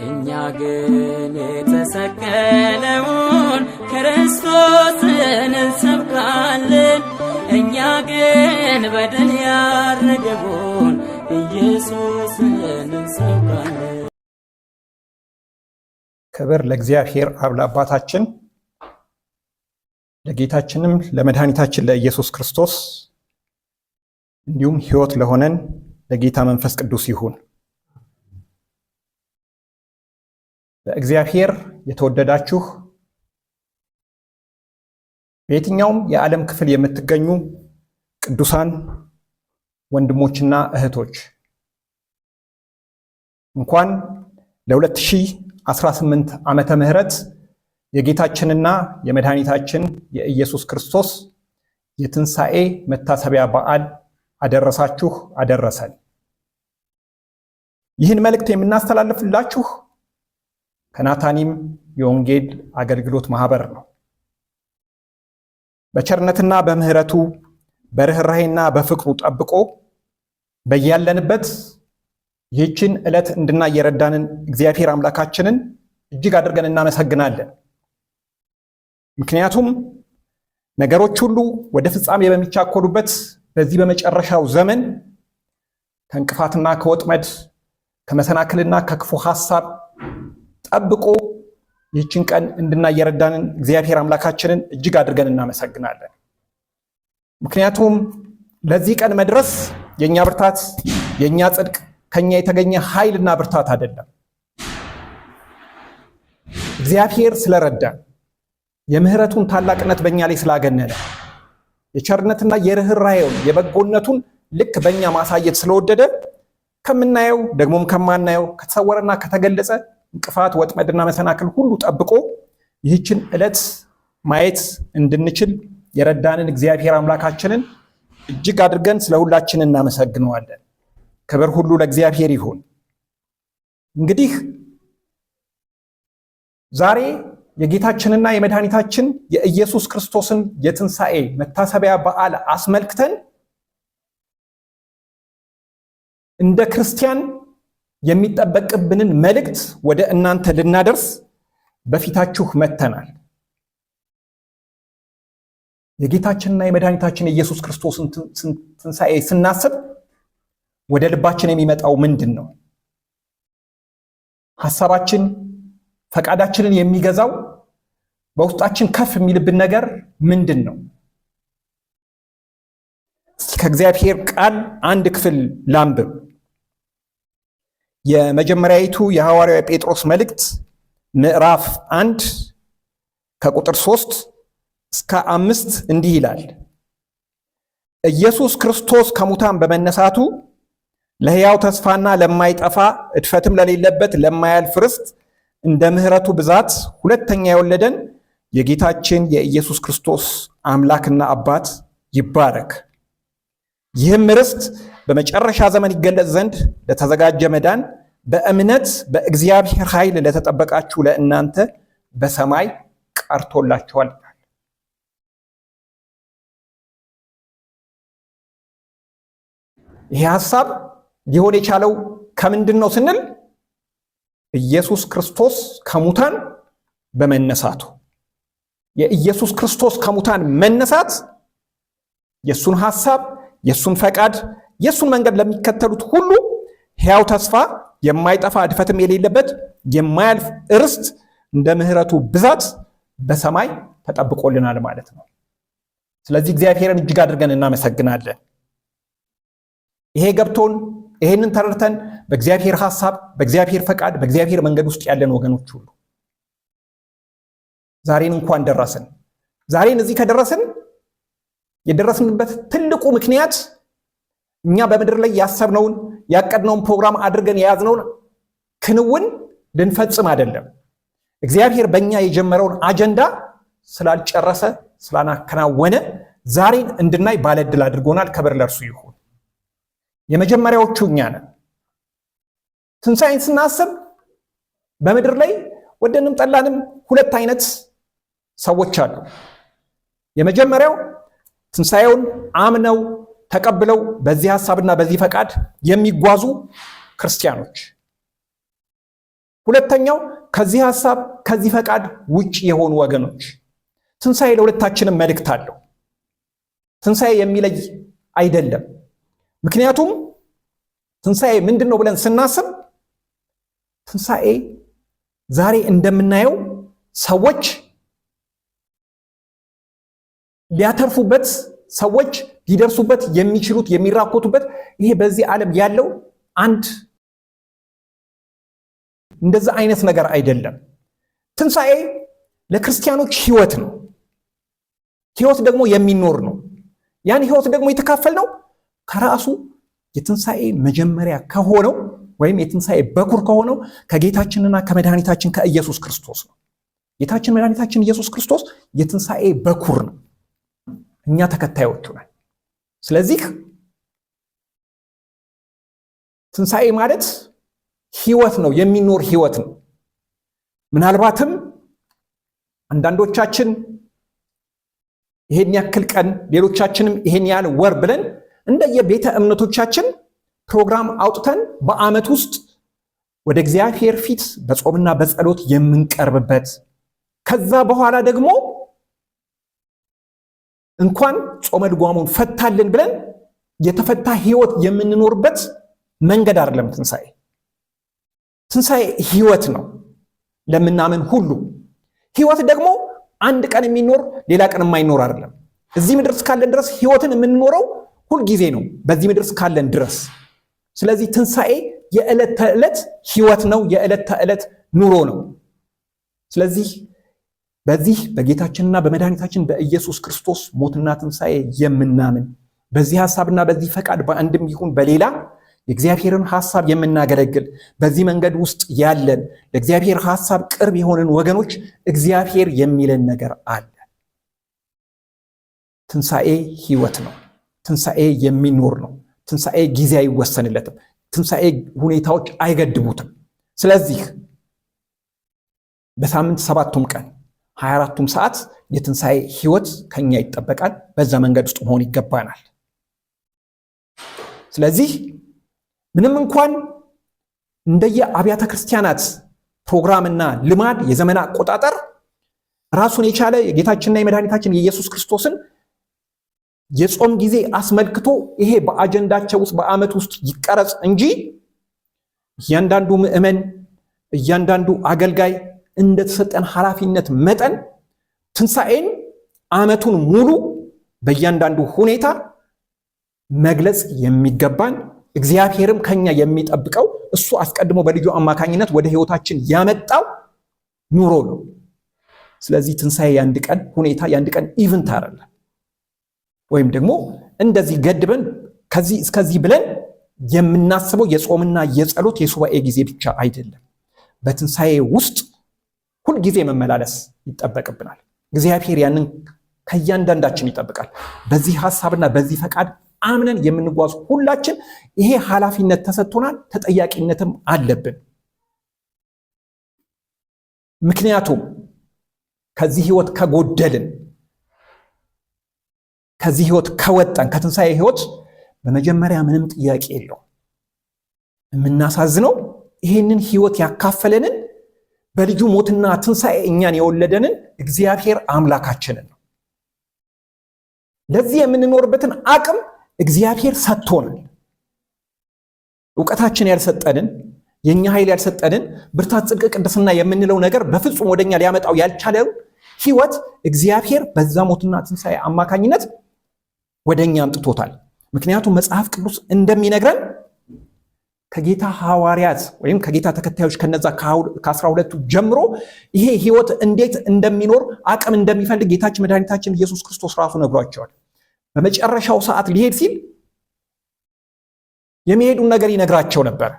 እኛ ግን የተሰቀለውን ክርስቶስን እንሰብካለን። እኛ ግን በድል ያረገውን ኢየሱስን እንሰብካለን። ክብር ለእግዚአብሔር አብ ለአባታችን ለጌታችንም ለመድኃኒታችን ለኢየሱስ ክርስቶስ እንዲሁም ሕይወት ለሆነን ለጌታ መንፈስ ቅዱስ ይሁን። በእግዚአብሔር የተወደዳችሁ በየትኛውም የዓለም ክፍል የምትገኙ ቅዱሳን ወንድሞችና እህቶች እንኳን ለ2018 ዓመተ ምህረት የጌታችንና የመድኃኒታችን የኢየሱስ ክርስቶስ የትንሣኤ መታሰቢያ በዓል አደረሳችሁ አደረሰን። ይህን መልእክት የምናስተላልፍላችሁ ከናታኒም የወንጌል አገልግሎት ማህበር ነው። በቸርነትና በምህረቱ በርህራሄና በፍቅሩ ጠብቆ በያለንበት ይህችን ዕለት እንድናይ የረዳንን እግዚአብሔር አምላካችንን እጅግ አድርገን እናመሰግናለን። ምክንያቱም ነገሮች ሁሉ ወደ ፍጻሜ በሚቻኮሉበት በዚህ በመጨረሻው ዘመን ከእንቅፋትና ከወጥመድ ከመሰናክልና ከክፉ ሐሳብ ጠብቆ ይህችን ቀን እንድናይ የረዳንን እግዚአብሔር አምላካችንን እጅግ አድርገን እናመሰግናለን። ምክንያቱም ለዚህ ቀን መድረስ የኛ ብርታት፣ የኛ ጽድቅ፣ ከኛ የተገኘ ኃይልና ብርታት አይደለም። እግዚአብሔር ስለረዳን የምህረቱን ታላቅነት በእኛ ላይ ስላገነነ የቸርነትና የርህራሄውን የበጎነቱን ልክ በእኛ ማሳየት ስለወደደ ከምናየው ደግሞም ከማናየው ከተሰወረና ከተገለጸ እንቅፋት ወጥመድና መሰናክል ሁሉ ጠብቆ ይህችን ዕለት ማየት እንድንችል የረዳንን እግዚአብሔር አምላካችንን እጅግ አድርገን ስለሁላችን እናመሰግነዋለን። ክብር ሁሉ ለእግዚአብሔር ይሁን። እንግዲህ ዛሬ የጌታችንና የመድኃኒታችን የኢየሱስ ክርስቶስን የትንሣኤ መታሰቢያ በዓል አስመልክተን እንደ ክርስቲያን የሚጠበቅብንን መልእክት ወደ እናንተ ልናደርስ በፊታችሁ መጥተናል። የጌታችንና የመድኃኒታችን የኢየሱስ ክርስቶስን ትንሣኤ ስናስብ ወደ ልባችን የሚመጣው ምንድን ነው? ሐሳባችን ፈቃዳችንን የሚገዛው በውስጣችን ከፍ የሚልብን ነገር ምንድን ነው? እስቲ ከእግዚአብሔር ቃል አንድ ክፍል ላንብብ። የመጀመሪያይቱ የሐዋርያው ጴጥሮስ መልእክት ምዕራፍ 1 ከቁጥር 3 እስከ 5 እንዲህ ይላል። ኢየሱስ ክርስቶስ ከሙታን በመነሳቱ ለሕያው ተስፋና ለማይጠፋ እድፈትም ለሌለበት ለማያልፍ ርስት እንደ ምሕረቱ ብዛት ሁለተኛ የወለደን የጌታችን የኢየሱስ ክርስቶስ አምላክና አባት ይባረክ። ይህም ርስት በመጨረሻ ዘመን ይገለጽ ዘንድ ለተዘጋጀ መዳን በእምነት በእግዚአብሔር ኃይል ለተጠበቃችሁ ለእናንተ በሰማይ ቀርቶላችኋል። ይህ ሐሳብ ሊሆን የቻለው ከምንድን ነው ስንል ኢየሱስ ክርስቶስ ከሙታን በመነሳቱ። የኢየሱስ ክርስቶስ ከሙታን መነሳት የሱን ሐሳብ፣ የሱን ፈቃድ፣ የሱን መንገድ ለሚከተሉት ሁሉ ሕያው ተስፋ፣ የማይጠፋ እድፈትም የሌለበት የማያልፍ ርስት እንደ ምሕረቱ ብዛት በሰማይ ተጠብቆልናል ማለት ነው። ስለዚህ እግዚአብሔርን እጅግ አድርገን እናመሰግናለን። ይሄ ገብቶን ይሄንን ተረድተን በእግዚአብሔር ሐሳብ፣ በእግዚአብሔር ፈቃድ፣ በእግዚአብሔር መንገድ ውስጥ ያለን ወገኖች ሁሉ ዛሬን እንኳን ደረስን። ዛሬን እዚህ ከደረስን የደረስንበት ትልቁ ምክንያት እኛ በምድር ላይ ያሰብነውን ያቀድነውን ፕሮግራም አድርገን የያዝነውን ክንውን ልንፈጽም አይደለም። እግዚአብሔር በእኛ የጀመረውን አጀንዳ ስላልጨረሰ ስላናከናወነ ዛሬን እንድናይ ባለድል አድርጎናል። ክብር ለእርሱ ይሁን። የመጀመሪያዎቹ እኛ ነን። ትንሣኤን ስናስብ በምድር ላይ ወደንም ጠላንም ሁለት አይነት ሰዎች አሉ። የመጀመሪያው ትንሣኤውን አምነው ተቀብለው በዚህ ሐሳብና በዚህ ፈቃድ የሚጓዙ ክርስቲያኖች። ሁለተኛው ከዚህ ሐሳብ ከዚህ ፈቃድ ውጭ የሆኑ ወገኖች። ትንሣኤ ለሁለታችንም መልእክት አለው። ትንሣኤ የሚለይ አይደለም። ምክንያቱም ትንሣኤ ምንድነው ብለን ስናስብ ትንሣኤ ዛሬ እንደምናየው ሰዎች ሊያተርፉበት፣ ሰዎች ሊደርሱበት የሚችሉት የሚራኮቱበት ይሄ በዚህ ዓለም ያለው አንድ እንደዛ አይነት ነገር አይደለም። ትንሣኤ ለክርስቲያኖች ህይወት ነው። ህይወት ደግሞ የሚኖር ነው። ያን ህይወት ደግሞ የተካፈልነው ከራሱ የትንሣኤ መጀመሪያ ከሆነው ወይም የትንሣኤ በኩር ከሆነው ከጌታችንና ከመድኃኒታችን ከኢየሱስ ክርስቶስ ነው። ጌታችን መድኃኒታችን ኢየሱስ ክርስቶስ የትንሣኤ በኩር ነው። እኛ ተከታዮቹ ነን። ስለዚህ ትንሣኤ ማለት ህይወት ነው፣ የሚኖር ህይወት ነው። ምናልባትም አንዳንዶቻችን ይሄን ያክል ቀን፣ ሌሎቻችንም ይሄን ያህል ወር ብለን እንደየቤተ እምነቶቻችን ፕሮግራም አውጥተን በዓመት ውስጥ ወደ እግዚአብሔር ፊት በጾምና በጸሎት የምንቀርብበት ከዛ በኋላ ደግሞ እንኳን ጾመ ድጓሙን ፈታልን ብለን የተፈታ ህይወት የምንኖርበት መንገድ አይደለም ትንሣኤ። ትንሣኤ ህይወት ነው ለምናምን ሁሉ። ህይወት ደግሞ አንድ ቀን የሚኖር ሌላ ቀን የማይኖር አይደለም። እዚህ ምድር እስካለን ድረስ ህይወትን የምንኖረው ሁልጊዜ ነው፣ በዚህ ምድር እስካለን ድረስ። ስለዚህ ትንሣኤ የዕለት ተዕለት ህይወት ነው፣ የዕለት ተዕለት ኑሮ ነው። ስለዚህ በዚህ በጌታችንና በመድኃኒታችን በኢየሱስ ክርስቶስ ሞትና ትንሣኤ የምናምን በዚህ ሐሳብና በዚህ ፈቃድ በአንድም ይሁን በሌላ የእግዚአብሔርን ሐሳብ የምናገለግል በዚህ መንገድ ውስጥ ያለን ለእግዚአብሔር ሐሳብ ቅርብ የሆንን ወገኖች እግዚአብሔር የሚለን ነገር አለ። ትንሣኤ ህይወት ነው። ትንሣኤ የሚኖር ነው። ትንሣኤ ጊዜ አይወሰንለትም። ትንሣኤ ሁኔታዎች አይገድቡትም። ስለዚህ በሳምንት 7ቱም ቀን 24ቱም ሰዓት የትንሣኤ ህይወት ከኛ ይጠበቃል። በዛ መንገድ ውስጥ መሆን ይገባናል። ስለዚህ ምንም እንኳን እንደየ አብያተ ክርስቲያናት ፕሮግራምና ልማድ የዘመን አቆጣጠር ራሱን የቻለ የጌታችንና የመድኃኒታችን የኢየሱስ ክርስቶስን የጾም ጊዜ አስመልክቶ ይሄ በአጀንዳቸው ውስጥ በዓመት ውስጥ ይቀረጽ እንጂ እያንዳንዱ ምዕመን እያንዳንዱ አገልጋይ እንደተሰጠን ኃላፊነት መጠን ትንሣኤን ዓመቱን ሙሉ በእያንዳንዱ ሁኔታ መግለጽ የሚገባን እግዚአብሔርም ከኛ የሚጠብቀው እሱ አስቀድሞ በልጁ አማካኝነት ወደ ህይወታችን ያመጣው ኑሮ ነው። ስለዚህ ትንሣኤ የአንድ ቀን ሁኔታ የአንድ ቀን ኢቨንት አይደለም። ወይም ደግሞ እንደዚህ ገድበን ከዚህ እስከዚህ ብለን የምናስበው የጾምና የጸሎት የሱባኤ ጊዜ ብቻ አይደለም። በትንሣኤ ውስጥ ሁልጊዜ መመላለስ ይጠበቅብናል። እግዚአብሔር ያንን ከእያንዳንዳችን ይጠብቃል። በዚህ ሐሳብና በዚህ ፈቃድ አምነን የምንጓዝ ሁላችን ይሄ ኃላፊነት ተሰጥቶናል፣ ተጠያቂነትም አለብን። ምክንያቱም ከዚህ ህይወት ከጎደልን፣ ከዚህ ህይወት ከወጣን፣ ከትንሣኤ ህይወት በመጀመሪያ ምንም ጥያቄ የለው። የምናሳዝነው ይሄንን ህይወት ያካፈለንን በልጁ ሞትና ትንሣኤ እኛን የወለደንን እግዚአብሔር አምላካችንን ነው። ለዚህ የምንኖርበትን አቅም እግዚአብሔር ሰጥቶናል። ዕውቀታችን ያልሰጠንን፣ የኛ ኃይል ያልሰጠንን፣ ብርታት፣ ጽድቅ፣ ቅድስና የምንለው ነገር በፍጹም ወደኛ ሊያመጣው ያልቻለው ህይወት እግዚአብሔር በዛ ሞትና ትንሣኤ አማካኝነት ወደኛ አምጥቶታል። ምክንያቱም መጽሐፍ ቅዱስ እንደሚነግረን ከጌታ ሐዋርያት ወይም ከጌታ ተከታዮች ከነዛ ከ12ቱ ጀምሮ ይሄ ህይወት እንዴት እንደሚኖር አቅም እንደሚፈልግ ጌታችን መድኃኒታችን ኢየሱስ ክርስቶስ ራሱ ነግሯቸዋል። በመጨረሻው ሰዓት ሊሄድ ሲል የሚሄዱን ነገር ይነግራቸው ነበር።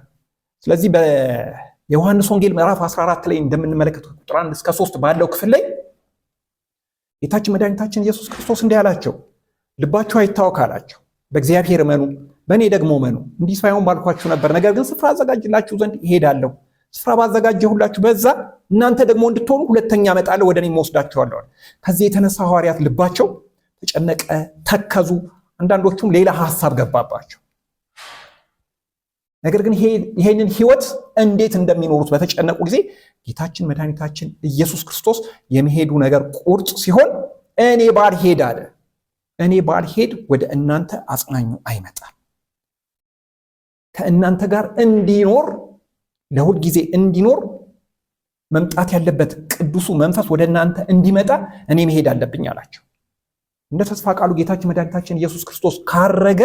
ስለዚህ በዮሐንስ ወንጌል ምዕራፍ 14 ላይ እንደምንመለከተው ቁጥር 1 እስከ 3 ባለው ክፍል ላይ ጌታችን መድኃኒታችን ኢየሱስ ክርስቶስ እንዲህ አላቸው፣ ልባችሁ አይታወክ አላቸው። በእግዚአብሔር እመኑ፣ በእኔ ደግሞ እመኑ። እንዲህ ሳይሆን ባልኳችሁ ነበር። ነገር ግን ስፍራ አዘጋጅላችሁ ዘንድ እሄዳለሁ። ስፍራ ባዘጋጀሁላችሁ በዛ እናንተ ደግሞ እንድትሆኑ ሁለተኛ እመጣለሁ፣ ወደ እኔም እወስዳችኋለሁ። ከዚህ የተነሳ ሐዋርያት ልባቸው ተጨነቀ፣ ተከዙ። አንዳንዶቹም ሌላ ሐሳብ ገባባቸው። ነገር ግን ይሄንን ህይወት እንዴት እንደሚኖሩት በተጨነቁ ጊዜ ጌታችን መድኃኒታችን ኢየሱስ ክርስቶስ የሚሄዱ ነገር ቁርጥ ሲሆን እኔ ባልሄድ አለ፣ እኔ ባልሄድ ወደ እናንተ አጽናኙ አይመጣም። ከእናንተ ጋር እንዲኖር ለሁል ጊዜ እንዲኖር መምጣት ያለበት ቅዱሱ መንፈስ ወደ እናንተ እንዲመጣ እኔ መሄድ አለብኝ አላቸው። እንደ ተስፋ ቃሉ ጌታችን መድኃኒታችን ኢየሱስ ክርስቶስ ካረገ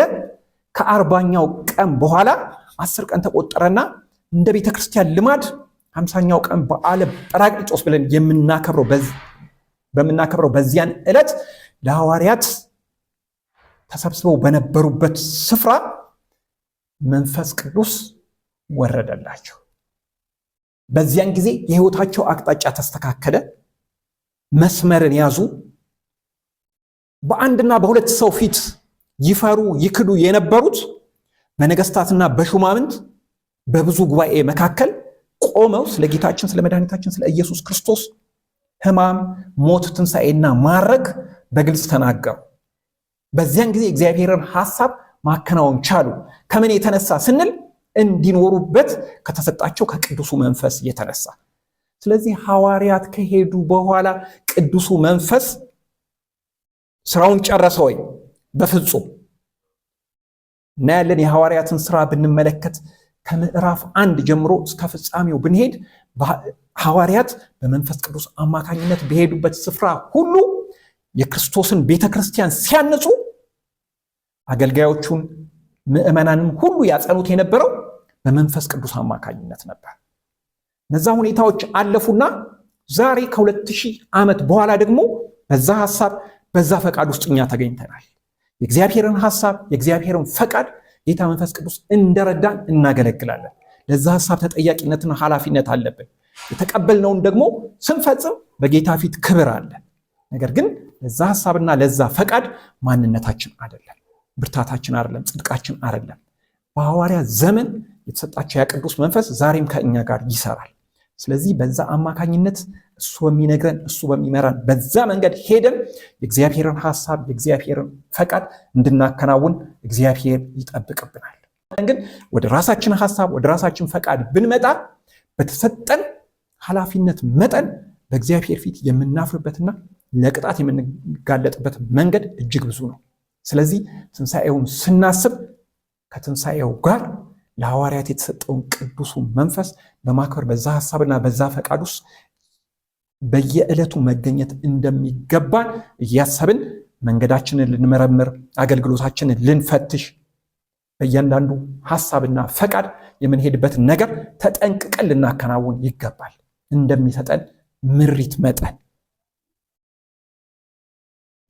ከ40ኛው ቀን በኋላ 10 ቀን ተቆጠረና እንደ ቤተክርስቲያን ልማድ 50ኛው ቀን በዓለ ጰራቅሊጦስ ብለን በምናከብረው በዚያን ዕለት ለሐዋርያት ተሰብስበው በነበሩበት ስፍራ መንፈስ ቅዱስ ወረደላቸው። በዚያን ጊዜ የህይወታቸው አቅጣጫ ተስተካከለ፣ መስመርን ያዙ። በአንድና በሁለት ሰው ፊት ይፈሩ ይክዱ የነበሩት በነገስታትና በሹማምንት በብዙ ጉባኤ መካከል ቆመው ስለ ጌታችን ስለ መድኃኒታችን ስለ ኢየሱስ ክርስቶስ ሕማም፣ ሞት፣ ትንሣኤና ማረግ በግልጽ ተናገሩ። በዚያን ጊዜ እግዚአብሔርን ሐሳብ ማከናወን ቻሉ። ከምን የተነሳ ስንል እንዲኖሩበት ከተሰጣቸው ከቅዱሱ መንፈስ የተነሳ። ስለዚህ ሐዋርያት ከሄዱ በኋላ ቅዱሱ መንፈስ ስራውን ጨረሰ ወይ? በፍጹም። እናያለን። የሐዋርያትን ስራ ብንመለከት ከምዕራፍ 1 ጀምሮ እስከ ፍጻሜው ብንሄድ ሐዋርያት በመንፈስ ቅዱስ አማካኝነት በሄዱበት ስፍራ ሁሉ የክርስቶስን ቤተክርስቲያን ሲያነጹ አገልጋዮቹን ምዕመናንም ሁሉ ያጸኑት የነበረው በመንፈስ ቅዱስ አማካኝነት ነበር። እነዛ ሁኔታዎች አለፉና ዛሬ ከ2000 ዓመት በኋላ ደግሞ በዛ ሐሳብ በዛ ፈቃድ ውስጥ እኛ ተገኝተናል። የእግዚአብሔርን ሐሳብ የእግዚአብሔርን ፈቃድ ጌታ መንፈስ ቅዱስ እንደረዳን እናገለግላለን። ለዛ ሐሳብ ተጠያቂነትና ኃላፊነት አለብን። የተቀበልነውን ደግሞ ስንፈጽም በጌታ ፊት ክብር አለ። ነገር ግን ለዛ ሐሳብና ለዛ ፈቃድ ማንነታችን አይደለም፣ ብርታታችን አይደለም፣ ጽድቃችን አይደለም። በሐዋርያት ዘመን የተሰጣቸው ያ ቅዱስ መንፈስ ዛሬም ከእኛ ጋር ይሰራል። ስለዚህ በዛ አማካኝነት እሱ በሚነግረን እሱ በሚመራን በዛ መንገድ ሄደን የእግዚአብሔርን ሐሳብ የእግዚአብሔርን ፈቃድ እንድናከናውን እግዚአብሔር ይጠብቅብናል። ግን ወደ ራሳችን ሐሳብ ወደ ራሳችን ፈቃድ ብንመጣ በተሰጠን ኃላፊነት መጠን በእግዚአብሔር ፊት የምናፍርበትና ለቅጣት የምንጋለጥበት መንገድ እጅግ ብዙ ነው። ስለዚህ ትንሣኤውን ስናስብ ከትንሣኤው ጋር ለሐዋርያት የተሰጠውን ቅዱሱ መንፈስ በማክበር በዛ ሐሳብና በዛ ፈቃድ ውስጥ በየዕለቱ መገኘት እንደሚገባን እያሰብን መንገዳችንን ልንመረምር፣ አገልግሎታችንን ልንፈትሽ፣ በእያንዳንዱ ሐሳብና ፈቃድ የምንሄድበት ነገር ተጠንቅቀን ልናከናውን ይገባል እንደሚሰጠን ምሪት መጠን።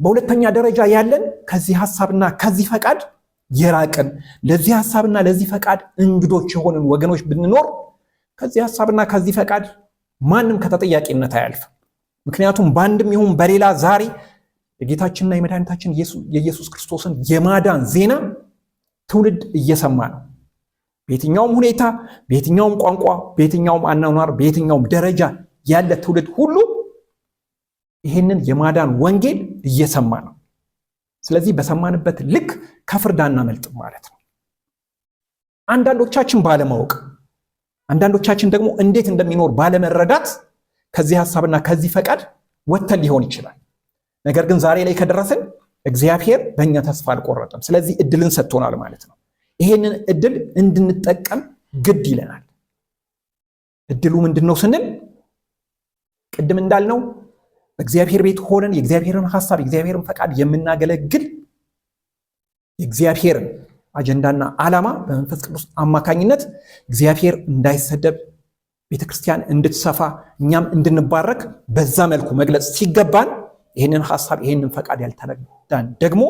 በሁለተኛ ደረጃ ያለን ከዚህ ሐሳብና ከዚህ ፈቃድ የራቅን ለዚህ ሐሳብና ለዚህ ፈቃድ እንግዶች የሆንን ወገኖች ብንኖር ከዚህ ሐሳብና ከዚህ ፈቃድ ማንም ከተጠያቂነት አያልፍም። ምክንያቱም በአንድም ይሁን በሌላ ዛሬ የጌታችንና የመድኃኒታችን የኢየሱስ ክርስቶስን የማዳን ዜና ትውልድ እየሰማ ነው። በየትኛውም ሁኔታ፣ በየትኛውም ቋንቋ፣ በየትኛውም አኗኗር፣ በየትኛውም ደረጃ ያለ ትውልድ ሁሉ ይህንን የማዳን ወንጌል እየሰማ ነው። ስለዚህ በሰማንበት ልክ ከፍርድ አናመልጥም ማለት ነው። አንዳንዶቻችን ባለማወቅ፣ አንዳንዶቻችን ደግሞ እንዴት እንደሚኖር ባለመረዳት ከዚህ ሐሳብና ከዚህ ፈቃድ ወጥተን ሊሆን ይችላል። ነገር ግን ዛሬ ላይ ከደረስን እግዚአብሔር በእኛ ተስፋ አልቆረጠም። ስለዚህ እድልን ሰጥቶናል ማለት ነው። ይሄንን እድል እንድንጠቀም ግድ ይለናል። እድሉ ምንድነው ስንል ቅድም እንዳልነው በእግዚአብሔር ቤት ሆነን የእግዚአብሔርን ሐሳብ የእግዚአብሔርን ፈቃድ የምናገለግል የእግዚአብሔርን አጀንዳና ዓላማ በመንፈስ ቅዱስ አማካኝነት እግዚአብሔር እንዳይሰደብ ቤተክርስቲያን እንድትሰፋ እኛም እንድንባረክ በዛ መልኩ መግለጽ ሲገባን ይህንን ሐሳብ ይህንን ፈቃድ ያልተረዳን ደግሞ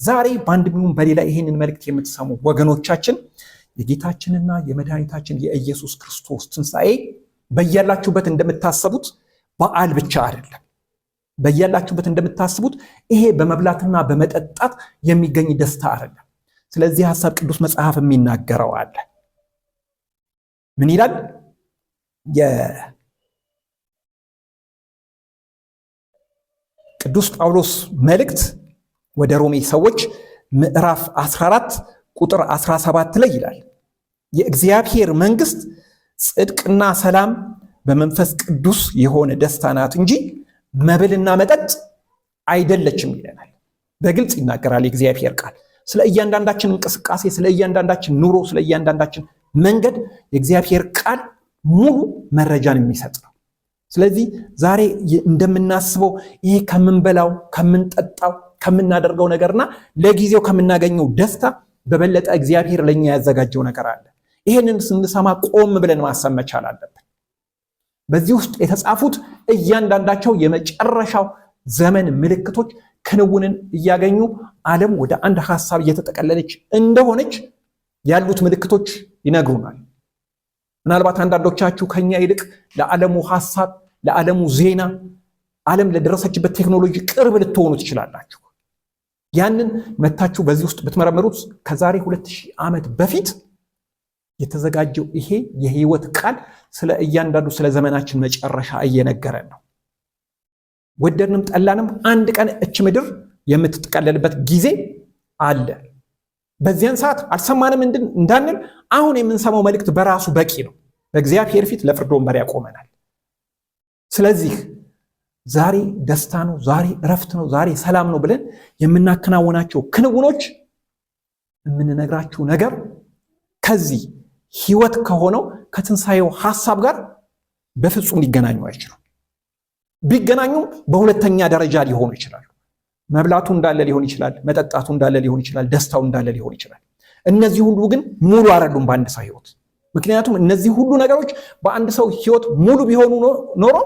ዛሬ በአንድም ይሁን በሌላ ይህንን መልእክት የምትሰሙ ወገኖቻችን የጌታችንና የመድኃኒታችን የኢየሱስ ክርስቶስ ትንሣኤ በያላችሁበት እንደምታስቡት በዓል ብቻ አይደለም። በያላችሁበት እንደምታስቡት ይሄ በመብላትና በመጠጣት የሚገኝ ደስታ አይደለም። ስለዚህ ሐሳብ ቅዱስ መጽሐፍ የሚናገረው አለ። ምን ይላል? የቅዱስ ጳውሎስ መልእክት ወደ ሮሜ ሰዎች ምዕራፍ 14 ቁጥር 17 ላይ ይላል፣ የእግዚአብሔር መንግስት ጽድቅና ሰላም በመንፈስ ቅዱስ የሆነ ደስታ ናት እንጂ መብልና መጠጥ አይደለችም ይለናል። በግልጽ ይናገራል የእግዚአብሔር ቃል። ስለ እያንዳንዳችን እንቅስቃሴ፣ ስለ እያንዳንዳችን ኑሮ፣ ስለ እያንዳንዳችን መንገድ የእግዚአብሔር ቃል ሙሉ መረጃን የሚሰጥ ነው። ስለዚህ ዛሬ እንደምናስበው ይሄ ከምንበላው፣ ከምንጠጣው፣ ከምናደርገው ነገርና ለጊዜው ከምናገኘው ደስታ በበለጠ እግዚአብሔር ለኛ ያዘጋጀው ነገር አለ። ይሄንን ስንሰማ ቆም ብለን ማሰብ መቻል አለብን። በዚህ ውስጥ የተጻፉት እያንዳንዳቸው የመጨረሻው ዘመን ምልክቶች ክንውንን እያገኙ ዓለም ወደ አንድ ሐሳብ እየተጠቀለለች እንደሆነች ያሉት ምልክቶች ይነግሩናል። ምናልባት አንዳንዶቻችሁ ከኛ ይልቅ ለዓለሙ ሐሳብ፣ ለዓለሙ ዜና፣ ዓለም ለደረሰችበት ቴክኖሎጂ ቅርብ ልትሆኑ ትችላላችሁ። ያንን መታችሁ በዚህ ውስጥ ብትመረምሩት ከዛሬ 2000 ዓመት በፊት የተዘጋጀው ይሄ የህይወት ቃል ስለ እያንዳንዱ ስለ ዘመናችን መጨረሻ እየነገረን ነው። ወደድንም ጠላንም አንድ ቀን እች ምድር የምትጠቀለልበት ጊዜ አለ። በዚያን ሰዓት አልሰማንም እንዳንል አሁን የምንሰማው መልእክት በራሱ በቂ ነው። በእግዚአብሔር ፊት ለፍርድ ወንበር ያቆመናል። ስለዚህ ዛሬ ደስታ ነው፣ ዛሬ እረፍት ነው፣ ዛሬ ሰላም ነው ብለን የምናከናውናቸው ክንውኖች የምንነግራችሁ ነገር ከዚህ ህይወት ከሆነው ከትንሣኤው ሐሳብ ጋር በፍጹም ሊገናኙ አይችሉም። ቢገናኙም በሁለተኛ ደረጃ ሊሆኑ ይችላሉ። መብላቱ እንዳለ ሊሆን ይችላል፣ መጠጣቱ እንዳለ ሊሆን ይችላል፣ ደስታው እንዳለ ሊሆን ይችላል። እነዚህ ሁሉ ግን ሙሉ አይደሉም በአንድ ሰው ህይወት። ምክንያቱም እነዚህ ሁሉ ነገሮች በአንድ ሰው ህይወት ሙሉ ቢሆኑ ኖሮ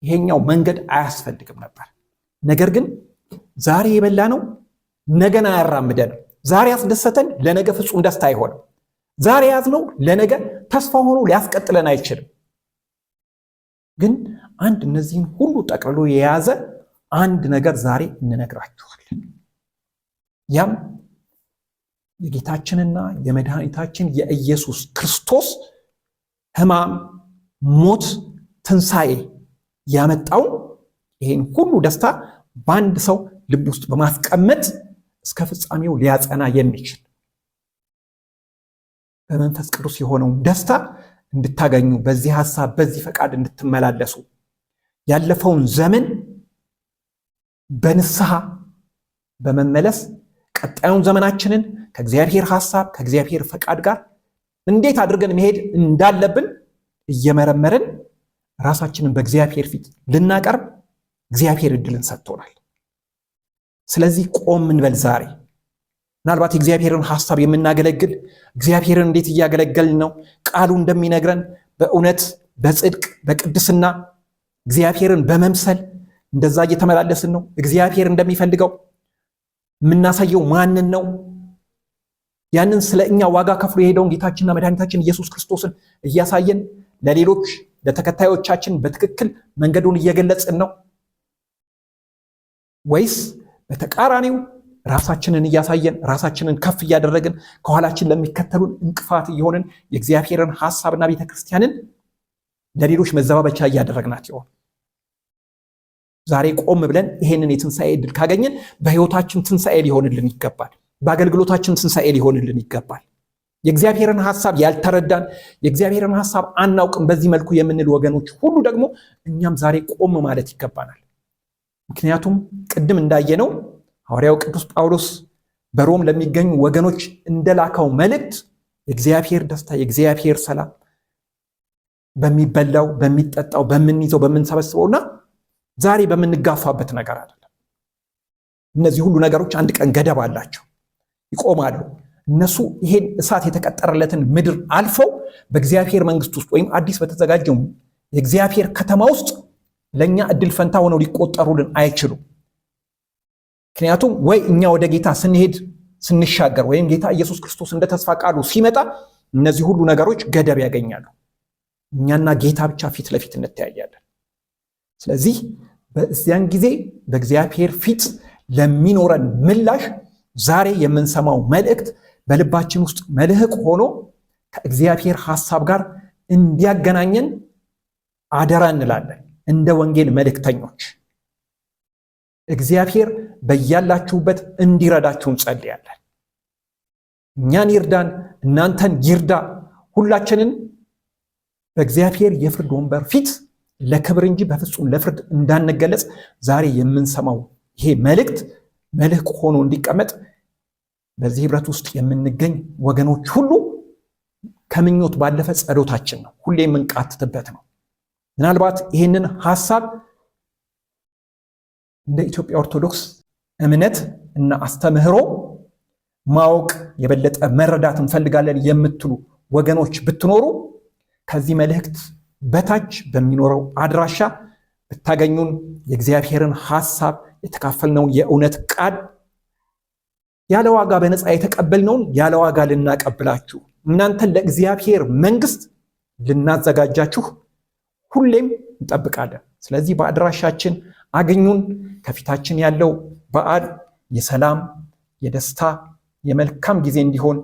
ይሄኛው መንገድ አያስፈልግም ነበር። ነገር ግን ዛሬ የበላነው ነገን አያራምደንም። ዛሬ ያስደሰተን ለነገ ፍጹም ደስታ አይሆንም። ዛሬ ያዝነው ለነገ ተስፋ ሆኖ ሊያስቀጥለን አይችልም። ግን አንድ እነዚህን ሁሉ ጠቅልሎ የያዘ አንድ ነገር ዛሬ እንነግራችኋለን። ያም የጌታችንና የመድኃኒታችን የኢየሱስ ክርስቶስ ሕማም፣ ሞት፣ ትንሣኤ ያመጣው ይሄን ሁሉ ደስታ በአንድ ሰው ልብ ውስጥ በማስቀመጥ እስከ ፍጻሜው ሊያጸና የሚችል በመንፈስ ቅዱስ የሆነውን ደስታ እንድታገኙ፣ በዚህ ሐሳብ በዚህ ፈቃድ እንድትመላለሱ፣ ያለፈውን ዘመን በንስሐ በመመለስ ቀጣዩን ዘመናችንን ከእግዚአብሔር ሐሳብ ከእግዚአብሔር ፈቃድ ጋር እንዴት አድርገን መሄድ እንዳለብን እየመረመርን ራሳችንን በእግዚአብሔር ፊት ልናቀርብ እግዚአብሔር እድልን ሰጥቶናል። ስለዚህ ቆም እንበል ዛሬ። ምናልባት የእግዚአብሔርን ሐሳብ የምናገለግል እግዚአብሔርን እንዴት እያገለገልን ነው? ቃሉ እንደሚነግረን በእውነት በጽድቅ በቅድስና እግዚአብሔርን በመምሰል እንደዛ እየተመላለስን ነው? እግዚአብሔር እንደሚፈልገው የምናሳየው ማንን ነው? ያንን ስለ እኛ ዋጋ ከፍሎ የሄደውን ጌታችንና መድኃኒታችን ኢየሱስ ክርስቶስን እያሳየን ለሌሎች ለተከታዮቻችን በትክክል መንገዱን እየገለጽን ነው? ወይስ በተቃራኒው ራሳችንን እያሳየን ራሳችንን ከፍ እያደረግን ከኋላችን ለሚከተሉን እንቅፋት እየሆንን የእግዚአብሔርን ሐሳብና ቤተክርስቲያንን ለሌሎች መዘባበቻ እያደረግናት ይሆን? ዛሬ ቆም ብለን ይሄንን የትንሣኤ ዕድል ካገኘን በሕይወታችን ትንሣኤ ሊሆንልን ይገባል። በአገልግሎታችን ትንሣኤ ሊሆንልን ይገባል። የእግዚአብሔርን ሐሳብ ያልተረዳን የእግዚአብሔርን ሐሳብ አናውቅም በዚህ መልኩ የምንል ወገኖች ሁሉ ደግሞ እኛም ዛሬ ቆም ማለት ይገባናል። ምክንያቱም ቅድም እንዳየነው ሐዋርያው ቅዱስ ጳውሎስ በሮም ለሚገኙ ወገኖች እንደላከው መልእክት የእግዚአብሔር ደስታ የእግዚአብሔር ሰላም በሚበላው በሚጠጣው በምንይዘው በምንሰበስበውና ዛሬ በምንጋፋበት ነገር አይደለም። እነዚህ ሁሉ ነገሮች አንድ ቀን ገደብ አላቸው፣ ይቆማሉ። እነሱ ይሄን እሳት የተቀጠረለትን ምድር አልፈው በእግዚአብሔር መንግስት ውስጥ ወይም አዲስ በተዘጋጀው የእግዚአብሔር ከተማ ውስጥ ለኛ እድል ፈንታ ሆነው ሊቆጠሩልን አይችሉም። ምክንያቱም ወይ እኛ ወደ ጌታ ስንሄድ ስንሻገር ወይም ጌታ ኢየሱስ ክርስቶስ እንደ ተስፋ ቃሉ ሲመጣ እነዚህ ሁሉ ነገሮች ገደብ ያገኛሉ። እኛና ጌታ ብቻ ፊት ለፊት እንተያያለን። ስለዚህ በዚያን ጊዜ በእግዚአብሔር ፊት ለሚኖረን ምላሽ ዛሬ የምንሰማው መልእክት በልባችን ውስጥ መልህቅ ሆኖ ከእግዚአብሔር ሐሳብ ጋር እንዲያገናኘን አደራ እንላለን። እንደ ወንጌል መልእክተኞች እግዚአብሔር በያላችሁበት እንዲረዳችሁ እንጸልያለን። እኛን ይርዳን፣ እናንተን ይርዳ። ሁላችንን በእግዚአብሔር የፍርድ ወንበር ፊት ለክብር እንጂ በፍጹም ለፍርድ እንዳንገለጽ ዛሬ የምንሰማው ይሄ መልእክት ሆኖ እንዲቀመጥ በዚህ ህብረት ውስጥ የምንገኝ ወገኖች ሁሉ ከምኞት ባለፈ ጸሎታችን ነው፣ ሁሌ የምንቃትትበት ነው። ምናልባት ይህንን ሐሳብ እንደ ኢትዮጵያ ኦርቶዶክስ እምነት እና አስተምህሮ ማወቅ የበለጠ መረዳት እንፈልጋለን የምትሉ ወገኖች ብትኖሩ ከዚህ መልእክት በታች በሚኖረው አድራሻ ብታገኙን የእግዚአብሔርን ሐሳብ የተካፈልነውን የእውነት ቃል ያለ ዋጋ በነፃ የተቀበልነውን ያለ ዋጋ ልናቀብላችሁ እናንተን ለእግዚአብሔር መንግስት ልናዘጋጃችሁ ሁሌም እንጠብቃለን። ስለዚህ በአድራሻችን አግኙን። ከፊታችን ያለው በዓል የሰላም፣ የደስታ፣ የመልካም ጊዜ እንዲሆን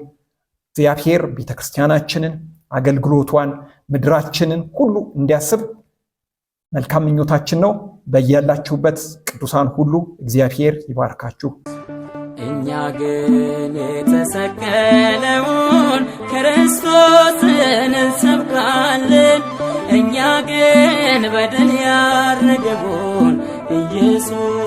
እግዚአብሔር ቤተክርስቲያናችንን፣ አገልግሎቷን፣ ምድራችንን ሁሉ እንዲያስብ መልካም ምኞታችን ነው። በያላችሁበት ቅዱሳን ሁሉ እግዚአብሔር ይባርካችሁ። እኛ ግን የተሰቀለውን ክርስቶስን እንሰብካለን። እኛ ግን በድል ያረገውን ኢየሱስ